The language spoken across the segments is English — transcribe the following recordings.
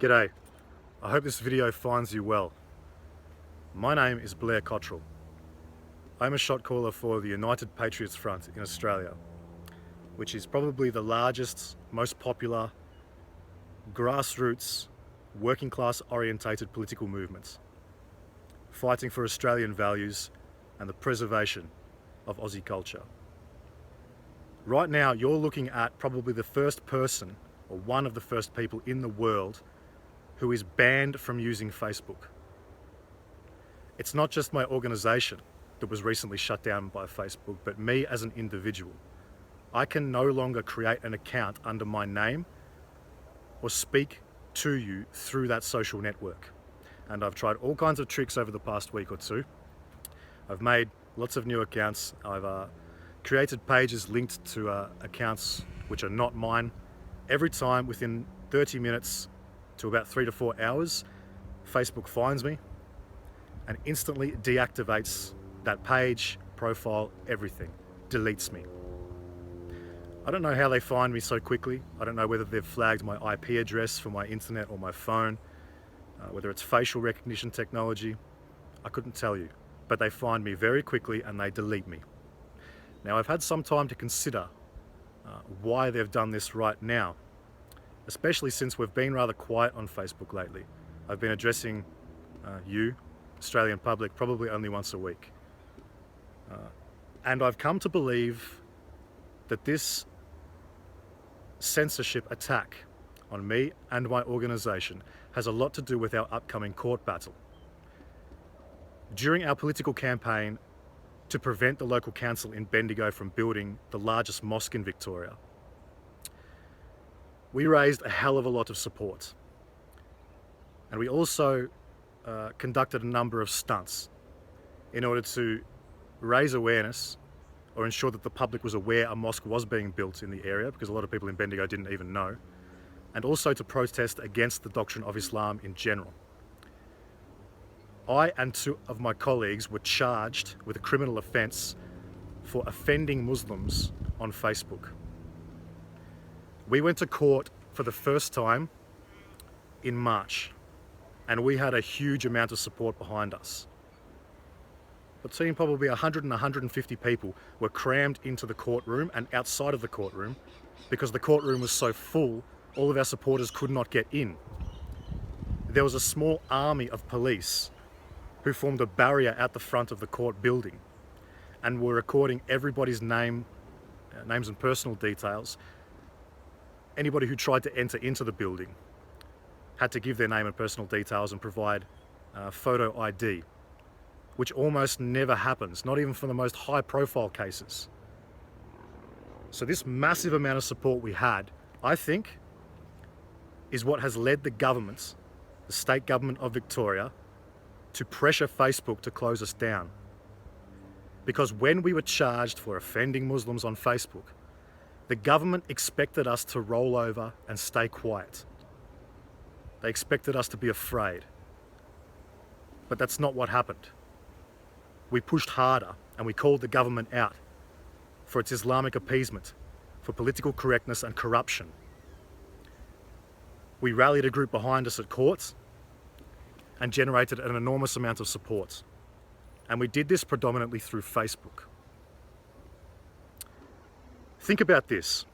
G'day, I hope this video finds you well. My name is Blair Cottrell. I'm a shot caller for the United Patriots Front in Australia, which is probably the largest, most popular, grassroots, working class orientated political movement, fighting for Australian values and the preservation of Aussie culture. Right now, you're looking at probably the first person, or one of the first people in the world who is banned from using Facebook. It's not just my organisation that was recently shut down by Facebook, but me as an individual. I can no longer create an account under my name or speak to you through that social network. And I've tried all kinds of tricks over the past week or two. I've made lots of new accounts. I've created pages linked to accounts which are not mine. Every time, within 30 minutes to about 3 to 4 hours, Facebook finds me and instantly deactivates that page, profile, everything, deletes me. I don't know how they find me so quickly. I don't know whether they've flagged my IP address for my internet or my phone, whether it's facial recognition technology. I couldn't tell you, but they find me very quickly and they delete me. Now, I've had some time to consider why they've done this right now, especially since we've been rather quiet on Facebook lately. I've been addressing you, Australian public, probably only once a week. And I've come to believe that this censorship attack on me and my organisation has a lot to do with our upcoming court battle. During our political campaign to prevent the local council in Bendigo from building the largest mosque in Victoria, we raised a hell of a lot of support. And we also conducted a number of stunts in order to raise awareness or ensure that the public was aware a mosque was being built in the area, because a lot of people in Bendigo didn't even know, and also to protest against the doctrine of Islam in general. I and 2 of my colleagues were charged with a criminal offence for offending Muslims on Facebook. We went to court for the first time in March, and we had a huge amount of support behind us. Between probably 100 and 150 people were crammed into the courtroom and outside of the courtroom because the courtroom was so full, all of our supporters could not get in. There was a small army of police who formed a barrier at the front of the court building and were recording everybody's names and personal details. Anybody who tried to enter into the building had to give their name and personal details and provide photo ID, which almost never happens, not even for the most high-profile cases. So this massive amount of support we had, I think, is what has led the government, the state government of Victoria, to pressure Facebook to close us down. Because when we were charged for offending Muslims on Facebook, the government expected us to roll over and stay quiet. They expected us to be afraid. But that's not what happened. We pushed harder and we called the government out for its Islamic appeasement, for political correctness and corruption. We rallied a group behind us at courts and generated an enormous amount of support. And we did this predominantly through Facebook. Think about this.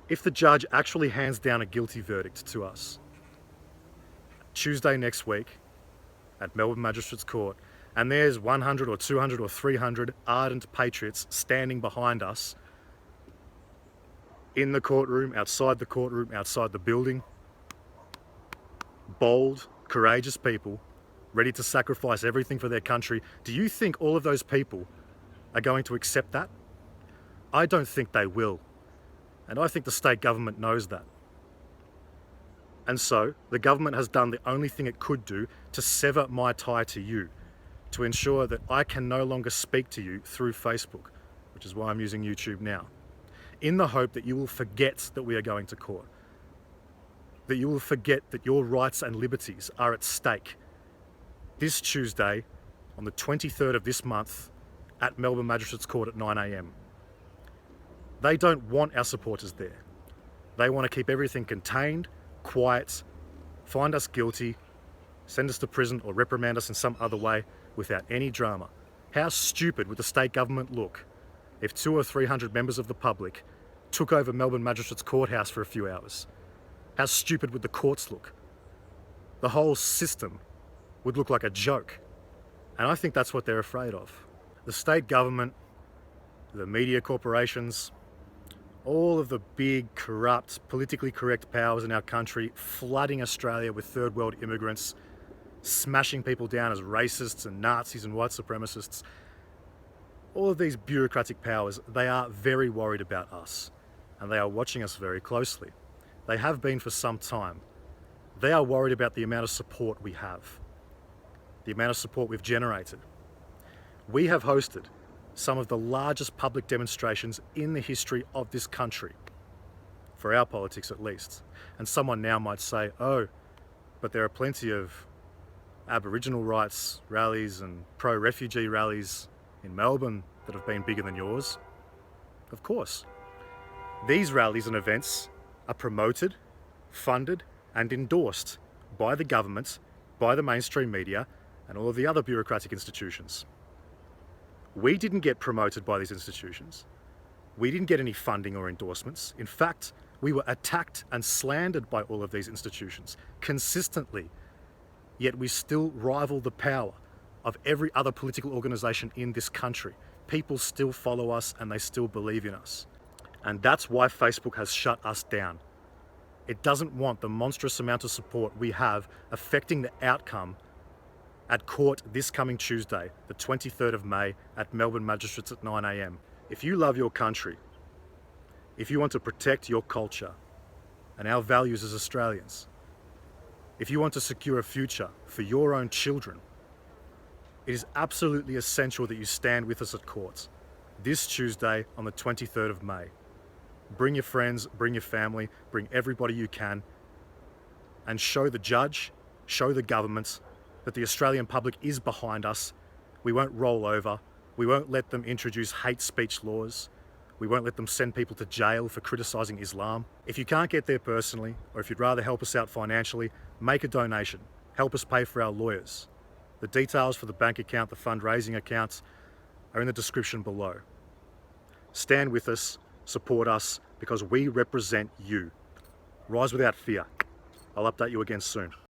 If the judge actually hands down a guilty verdict to us Tuesday next week at Melbourne Magistrates Court, and there's 100 or 200 or 300 ardent patriots standing behind us in the courtroom, outside the building, bold, courageous people, ready to sacrifice everything for their country, do you think all of those people are going to accept that? I don't think they will. And I think the state government knows that. And so the government has done the only thing it could do to sever my tie to you, to ensure that I can no longer speak to you through Facebook, which is why I'm using YouTube now, in the hope that you will forget that we are going to court, that you will forget that your rights and liberties are at stake this Tuesday on the 23rd of this month at Melbourne Magistrates Court at 9 a.m. They don't want our supporters there. They want to keep everything contained, quiet, find us guilty, send us to prison or reprimand us in some other way without any drama. How stupid would the state government look if 200 or 300 members of the public took over Melbourne Magistrates Courthouse for a few hours? How stupid would the courts look? The whole system would look like a joke. And I think that's what they're afraid of. The state government, the media corporations, all of the big, corrupt, politically correct powers in our country flooding Australia with third world immigrants, smashing people down as racists and Nazis and white supremacists. All of these bureaucratic powers, they are very worried about us, and they are watching us very closely. They have been for some time. They are worried about the amount of support we have, the amount of support we've generated. We have hosted some of the largest public demonstrations in the history of this country, for our politics at least. And someone now might say, oh, but there are plenty of Aboriginal rights rallies and pro-refugee rallies in Melbourne that have been bigger than yours. Of course. These rallies and events are promoted, funded and endorsed by the government, by the mainstream media and all of the other bureaucratic institutions. We didn't get promoted by these institutions. We didn't get any funding or endorsements. In fact, we were attacked and slandered by all of these institutions consistently, yet we still rival the power of every other political organisation in this country. People still follow us and they still believe in us. And that's why Facebook has shut us down. It doesn't want the monstrous amount of support we have affecting the outcome at court this coming Tuesday, the 23rd of May at Melbourne Magistrates at 9 AM. If you love your country, if you want to protect your culture and our values as Australians, if you want to secure a future for your own children, it is absolutely essential that you stand with us at court this Tuesday on the 23rd of May. Bring your friends, bring your family, bring everybody you can, and show the judge, show the government that the Australian public is behind us. We won't roll over. We won't let them introduce hate speech laws. We won't let them send people to jail for criticising Islam. If you can't get there personally, or if you'd rather help us out financially, make a donation. Help us pay for our lawyers. The details for the bank account, the fundraising accounts, are in the description below. Stand with us, support us, because we represent you. Rise without fear. I'll update you again soon.